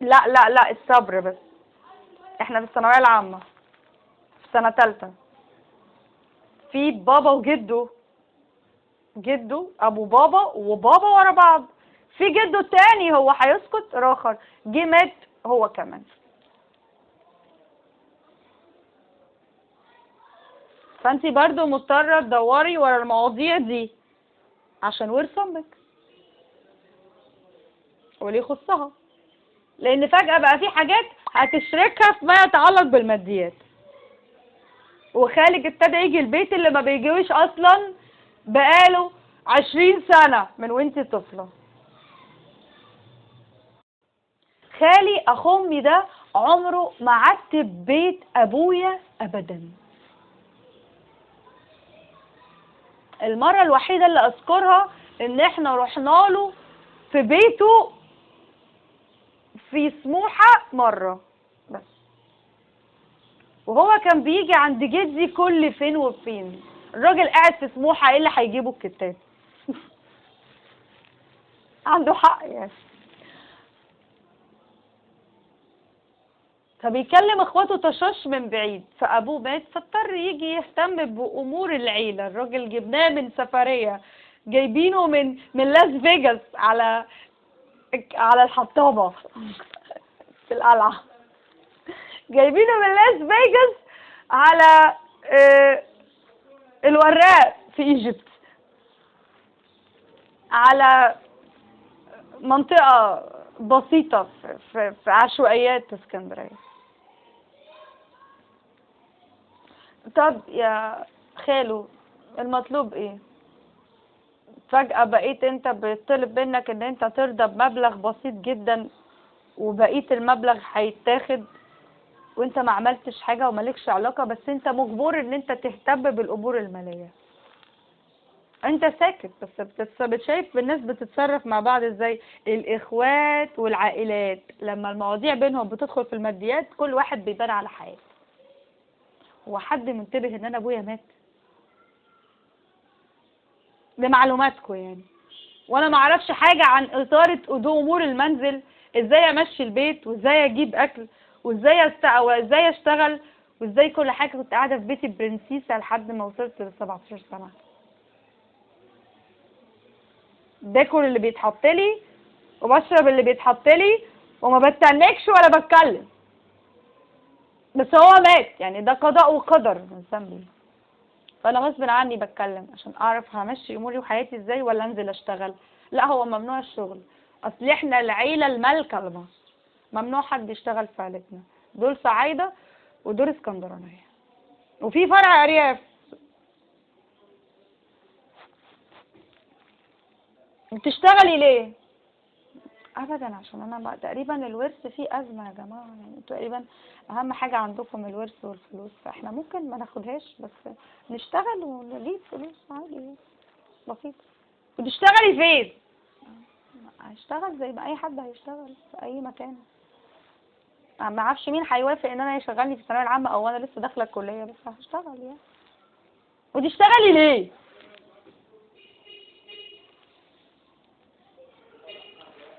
لا لا لا، الصبر بس. احنا في الثانوية العامة، في سنة تالتة. في بابا وجده، جده ابو بابا وبابا ورا بعض. في جده تاني هو هيسكت راخر، جه مات هو كمان. فانتي برضو مضطرة تدوري ورا المواضيع دي عشان ورث امك واللي يخصها، لان فجأة بقى في حاجات هتشركها فيما يتعلق بالماديات. وخالك ابتدى يجي البيت اللي ما بيجيوش اصلا بقاله 20 سنة من وانتي طفلة. خالي اخو امي ده عمره ما عتب بيت ابويا ابدا. المرة الوحيدة اللي اذكرها ان احنا رحنا له في بيته في سموحة مرة بس، وهو كان بيجي عند جدي كل فين وفين. الراجل قاعد في سموحة، ايه اللي هيجيبه الكتاب؟ عنده حق يعني. فبيكلم اخواته تشاش من بعيد، فابوه مات فاضطر يجي يهتم بامور العيله. الراجل جبناه من سفريه، جايبينه من لاس فيجاس على الحطابه في القلعه. جايبينه من لاس فيجاس على الوراق في ايجيبت، على منطقه بسيطه في عشوائيات في اسكندريه. طب يا خالو، المطلوب ايه؟ فجأة بقيت انت بيطلب منك ان انت ترضى بمبلغ بسيط جدا، وبقية المبلغ هيتاخد وانت ما عملتش حاجة ومالكش علاقة، بس انت مجبور ان انت تهتم بالامور المالية. انت ساكت بس بتشايف الناس بتتصرف مع بعض ازاي. الاخوات والعائلات لما المواضيع بينهم بتدخل في الماديات كل واحد بيبان على حياته. هو حد منتبه ان انا ابويا مات؟ لمعلوماتكم يعني. وانا ما اعرفش حاجه عن اداره امور المنزل، ازاي امشي البيت وازاي اجيب اكل وازاي اشتغل وازاي كل حاجه. كنت قاعده في بيتي برنسيسه لحد ما وصلت ل 17 سنه. باكل اللي بيتحط لي وبشرب اللي بيتحط لي وما بستنكش ولا بتكلم. بس هو مات يعني، ده قضاء وقدر من ذنبي. فانا غصب عني بتكلم عشان اعرف همشي اموري وحياتي ازاي ولا انزل اشتغل. لا، هو ممنوع الشغل. اصل احنا العيله المالكه لمصر، ممنوع حد يشتغل في عيلتنا. دول صعايده ودول اسكندرانيه وفي فرع ارياف. بتشتغلي ليه؟ ابدا، عشان انا بقى تقريبا الورث فيه ازمه يا جماعه يعني. تقريبا اهم حاجه عندكم الورث والفلوس، فاحنا ممكن ما ناخدهاش بس نشتغل ونجيب فلوس عادي بسيط. بتشتغلي فين؟ هشتغل زي ما اي حد هيشتغل في اي مكان. ما اعرفش مين هيوافق ان انا يشغلني في الثانويه العامه او انا لسه داخله الكليه، بس هشتغل يعني. وتشتغلي ليه؟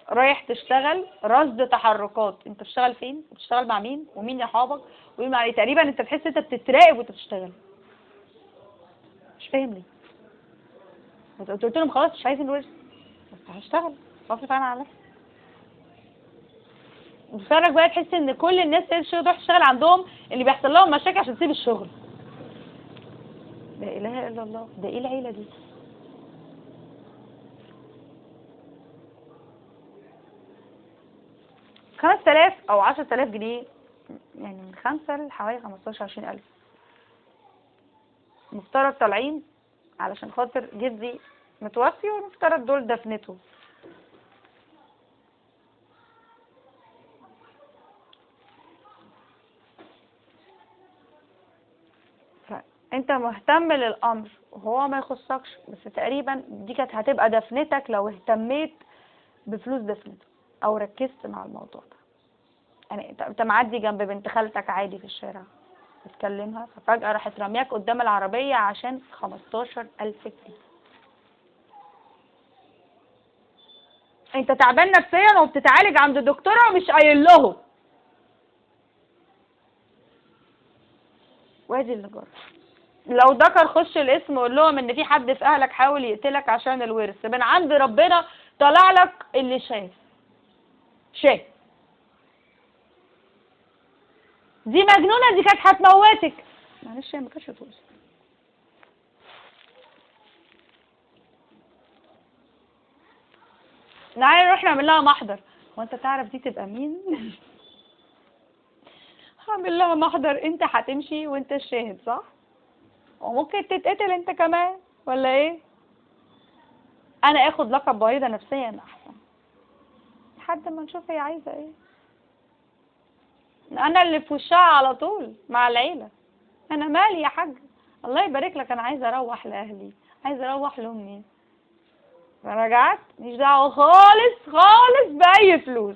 رايح تشتغل رصد تحركات. انت بتشتغل فين وبتشتغل مع مين ومين يحابك ومين مع تقريبا انت تحس انت بتتراقب وانت بتشتغل. مش فاهم ليه. قلت لهم خلاص مش عايزين الورث، بس هشتغل واصرف انا على نفسي. بتتفرج بقى تحس ان كل الناس اللي تروح تشتغل عندهم اللي بيحصل لهم مشاكل عشان تسيب الشغل. لا اله الا الله، ده ايه العيله دي؟ خمس تلاف او 10,000 جنيه، يعني من 5 لحوالي 15-20 ألف مفترض طالعين علشان خاطر جدي متوفي، والمفترض دول دفنته. فانت مهتم للامر وهو ما يخصكش، بس تقريبا دي كانت هتبقى دفنتك لو اهتميت بفلوس دفنته او ركزت مع الموضوع ده. يعني انت معدي جنب بنت خالتك عادي في الشارع بتكلمها، ففجأة راحت رمياك قدام العربية عشان 15,000 جنيه. انت تعبان نفسيا وبتتعالج عند دكتوره ومش قايل لهم. وادي اللي جرى. لو ذكر خش الاسم وقول لهم ان في حد في اهلك حاول يقتلك عشان الورث، من عند ربنا طلع لك اللي شاف. دي مجنونه، دي كانت هتموتك. معلش هي ما كانتش توصل. تعالي نروح نعمل لها محضر. هو انت تعرف دي تبقى مين؟ هعمل لها محضر، انت هتمشي وانت الشاهد صح؟ وممكن تتقتل انت كمان ولا ايه؟ انا اخد لقب مريضة نفسيا احسن لحد ما نشوف هي عايزة ايه. انا اللي في وشها على طول مع العيلة. انا مالي يا حاج، الله يبارك لك، انا عايزة اروح لاهلي، عايزة اروح لامي. رجعت مش دعوة خالص بأي فلوس.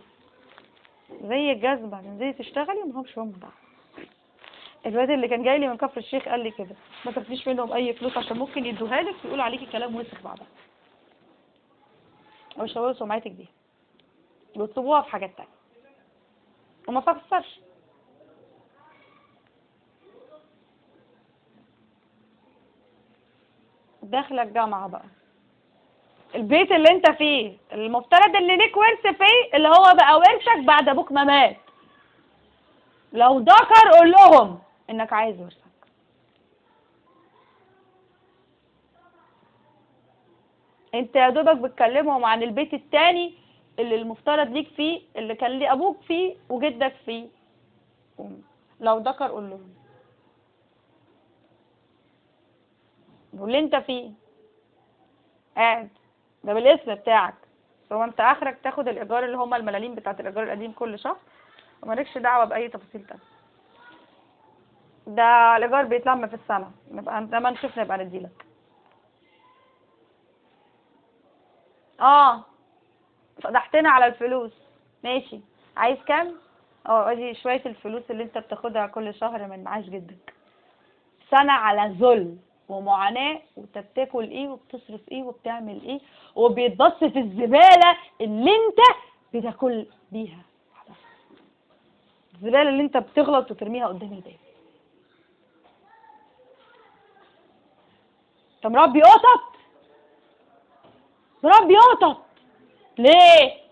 زي الجزمة تنزلي تشتغلي ومهمش هم دعوة. الواد اللي كان جاي لي من كفر الشيخ قال لي كده، ما تاخديش منهم اي فلوس عشان ممكن يدوها لك ويقولوا عليكي كلام وسخ بعدها ويشوهوا سمعتك بيها ويطلبوها في حاجات تانية وما فكرش. داخله الجامعه بقى، البيت اللي انت فيه المفترض اللي ليك ورث فيه، اللي هو بقى ورثك بعد ابوك ما مات. لو ذكر قول لهم انك عايز ورثك. انت يا دوبك بتكلمهم عن البيت التاني اللي المفترض ليك فيه، اللي كان لي ابوك فيه وجدك فيه. لو ذكر قول لهم واللي انت فيه قاعد ده بالاسم بتاعك. هو انت اخرك تاخد الايجار اللي هم الملاليم بتاعت الايجار القديم كل شهر ومالكش دعوه باي تفاصيل تانية. ده الايجار بيتلم في السنه، نبقى لما نشوف نبقى نديلك. فضحتنا على الفلوس. ماشي، عايز كام؟ ادي شويه الفلوس اللي انت بتاخدها كل شهر من معاش جدك. سنه على ذل ومعاناه، وانت بتاكل ايه وبتصرف ايه وبتعمل ايه وبيتبص في الزباله اللي انت بتاكل بيها، الزباله اللي انت بتغلط وترميها قدام الباب. انت مربي قطط ليه؟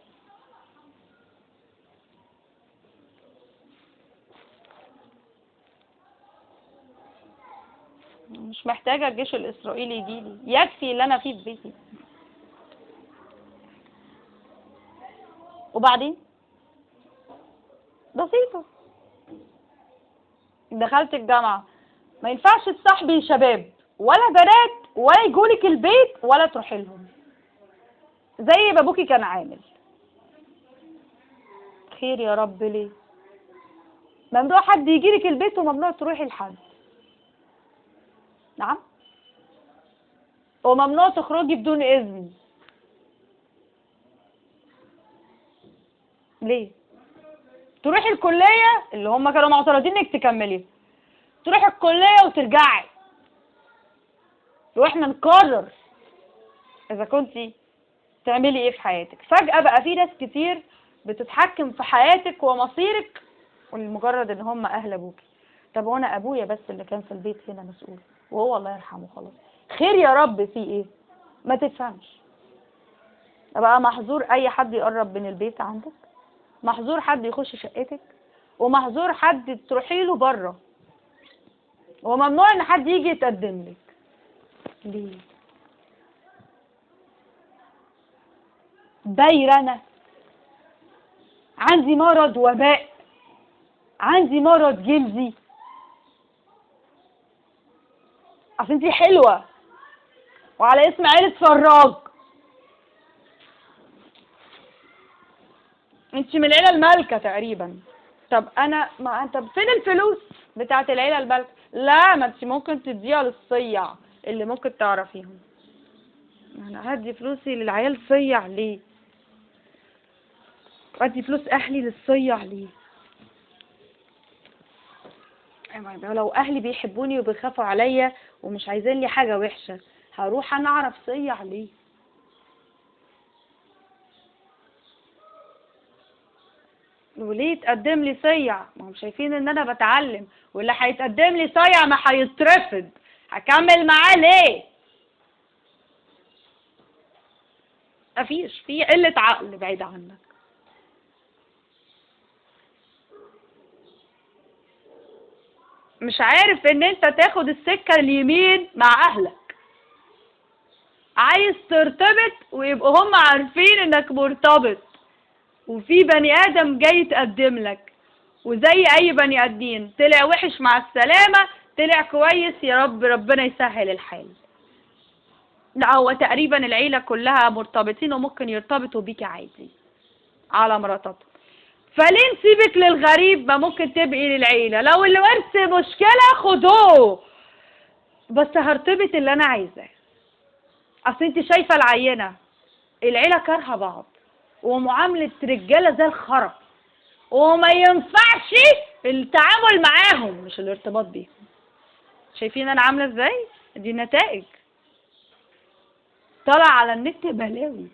مش محتاجه الجيش الاسرائيلي يجيلي، يكفي اللي انا فيه في بيتي. وبعدين بسيطه، دخلت الجامعه ما ينفعش تصاحبي شباب ولا بنات ولا يجولك البيت ولا تروحي لهم زي ما ابوكي كان عامل. خير يا رب ليه؟ ممنوع حد يجيلك البيت وممنوع تروحي لحد. نعم، وممنوع تخرجي بدون اذن. ليه؟ تروحي الكليه اللي هم كانوا معترضين انك تكملي، تروحي الكليه وترجعي واحنا نقرر اذا كنتي تعملي ايه في حياتك. فجأة بقى في ناس كتير بتتحكم في حياتك ومصيرك ولمجرد ان هم اهل ابوكي. طب وانا ابويا بس اللي كان في البيت هنا مسؤول وهو الله يرحمه خلاص. خير يا رب في ايه؟ ما تفهمش. بقى محظور اي حد يقرب من البيت عندك، محظور حد يخش شقتك، ومحظور حد تروحي له بره، وممنوع ان حد يجي يتقدم لك. ليه؟ دايرة عندي مرض وباء، عندي مرض جلدي، عشان انتي حلوة وعلى اسم عيلة فراج. انتي من العيلة المالكة تقريبا. طب انا ما انت فين الفلوس بتاعت العيلة المالكة؟ لا، ما انتي ممكن تديها للصيع اللي ممكن تعرفيهم. انا هدي فلوسي للعيال صيع ليه؟ ادي فلوس اهلي للصيع ليه؟ لو اهلي بيحبوني وبيخافوا عليا ومش عايزين لي حاجه وحشه، هروح انا اعرف صيع ليه؟ وليه تقدم لي صيع؟ ما هم شايفين ان انا بتعلم، واللي هيتقدم لي صيع ما هيترفض، هكمل معاه ليه؟ مفيش، في قلة عقل بعيد عنك. مش عارف ان انت تاخد السكة اليمين مع اهلك، عايز ترتبط ويبقوا هم عارفين انك مرتبط، وفي بني ادم جاي يتقدم لك، وزي اي بني ادمين طلع وحش مع السلامة، طلع كويس يا رب ربنا يسهل الحال. لا هو تقريبا العيلة كلها مرتبطين وممكن يرتبطوا بيك عادي على مراتاتهم، فليه نسيبك للغريب؟ ما ممكن تبقي للعيلة، لو الورث مشكلة خدوه، بس هرتبط اللي انا عايزاه. اصل انت شايفة العينة، العيلة كارهة بعض ومعاملة رجالة زي الخرا، وما ينفعش التعامل معاهم مش الارتباط بيهم. شايفين انا عاملة ازاي؟ دي النتائج، طلع على النت بلاوي.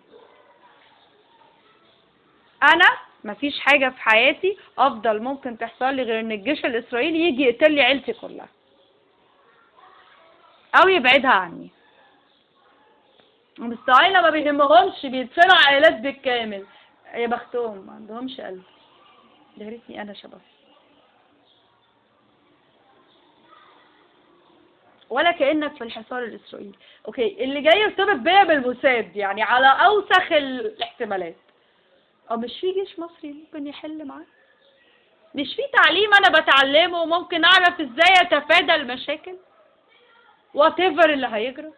انا مفيش حاجة في حياتي افضل ممكن تحصل لي غير ان الجيش الاسرائيلي يجي يقتل لي عيلتي كلها او يبعدها عني. الصهاينة ما بيهمهمش، بيدفنوا عائلات بالكامل، يا بختهم ما عندهمش قلب. يا ريتني انا شباب، ولا كأنك في الحصار الاسرائيلي. اوكي، اللي جاي يرتبط بيا بالموساد يعني على اوسخ الاحتمالات، او مش في جيش مصري ممكن يحل معاه؟ مش في تعليم انا بتعلمه وممكن اعرف ازاي اتفادى المشاكل whatever اللي هيجرى؟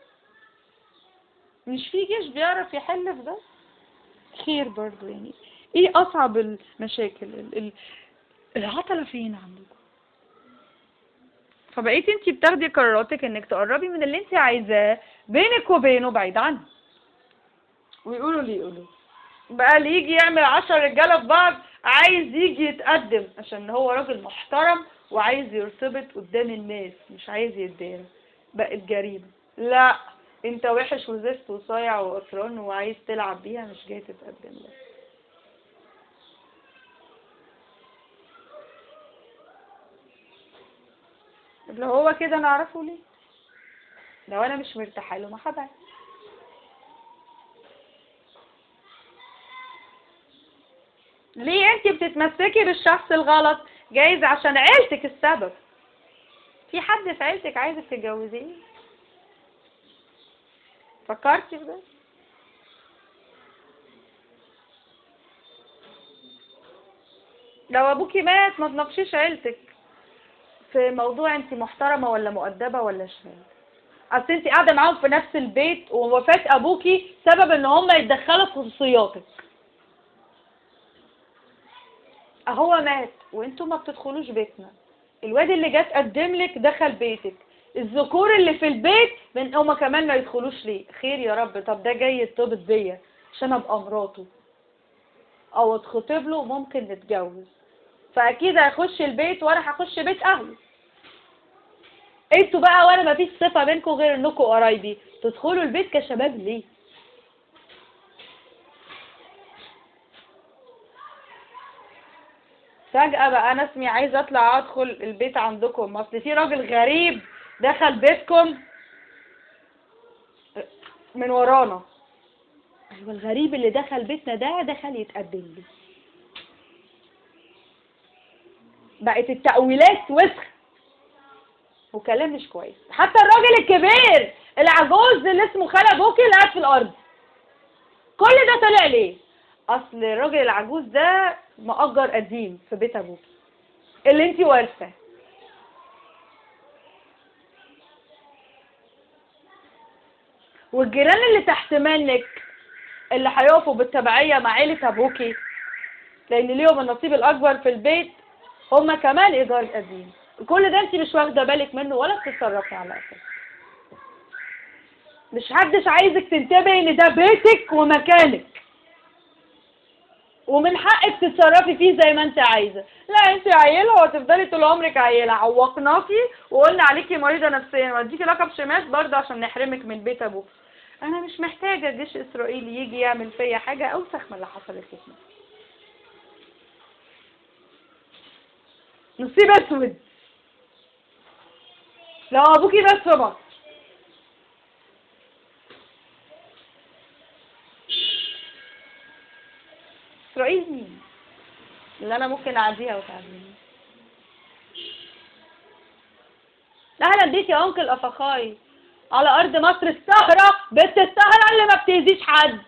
مش في جيش بيعرف يحل في ده؟ خير برضو يعني. ايه اصعب المشاكل؟ العطلة فين عندكم؟ فبقيتي انتي بتاخدي قراراتك انك تقربي من اللي انتي عايزاه بينك وبينه بعيد عنه. ويقولوا اللي يقولوا بقى، اللي يجي يعمل 10 رجاله في بعض عايز يجي يتقدم عشان هو راجل محترم وعايز يرتبط قدام الناس، مش عايز يتدارى، بقت جريمه. لا، انت وحش وزفت وصايع وقطران وعايز تلعب بيها، مش جاي تتقدم لك. اللي هو كده نعرفه ليه؟ لو انا مش مرتاحه له ما هبعد. ليه انت بتتمسكي بالشخص الغلط؟ جايز عشان عيلتك السبب. في حد في عيلتك عايزك تتجوزيه؟ فكرتي في ده؟ لو ابوكي مات ما تناقشيش عيلتك في موضوع انت محترمه ولا مؤدبه ولا شمال. اصل انت قاعده معاهم في نفس البيت، ووفاه ابوكي سبب ان هم يتدخلوا في خصوصياتك. هو مات وانتوا ما بتدخلوش بيتنا، الواد اللي جه تقدم لك دخل بيتك، الذكور اللي في البيت من هما كمان ما يدخلوش ليه؟ خير يا رب، طب ده جاي يرتبط بيا عشان ابقى مراته او اتخطب له ممكن نتجوز، فاكيد هيخش البيت وانا هخش بيت اهله. انتوا بقى وانا ما فيش صفه بينكم غير انكم قرايبي، تدخلوا البيت كشباب ليه؟ فجأة بقى انا اسمي عايزه اطلع ادخل البيت عندكم، اصل في راجل غريب دخل بيتكم من ورانا. ايوه، الغريب اللي دخل بيتنا ده دخل يتقدم لي. بقت التأويلات وسخ وكلام مش كويس. حتى الراجل الكبير العجوز اللي اسمه خال ابوكي اللي قاعد في الارض، كل ده طلع ليه؟ اصل الراجل العجوز ده مؤجر قديم في بيت ابوكي اللي انتي وارثاه، والجيران اللي تحت منك اللي هيقفوا بالتبعية مع عيلة ابوكي لان ليهم النصيب الاكبر في البيت هما كمان ايجار قديم. كل ده انتي مش واخده بالك منه ولا بتتصرفي على اساسه. مش حدش عايزك تنتبهي ان ده بيتك ومكانك، ومن حقك تتصرفي فيه زي ما انت عايزه. لا انت عيله وهتفضلي طول عمرك عيله، عوقناكي وقلنا عليكي مريضه نفسيا واديكي لقب شماس برضه عشان نحرمك من بيت ابوك. انا مش محتاجه جيش اسرائيلي يجي يعمل فيا حاجه اوسخ من اللي حصلت لي. نصيب اسود. لو ابوكي بس في مصر. اسرائيل مين اللي انا ممكن اعديها وتعديني؟ اهلا بيك يا انكل افخاي على ارض مصر السهره، بنت السهره اللي ما بتأذيش حد.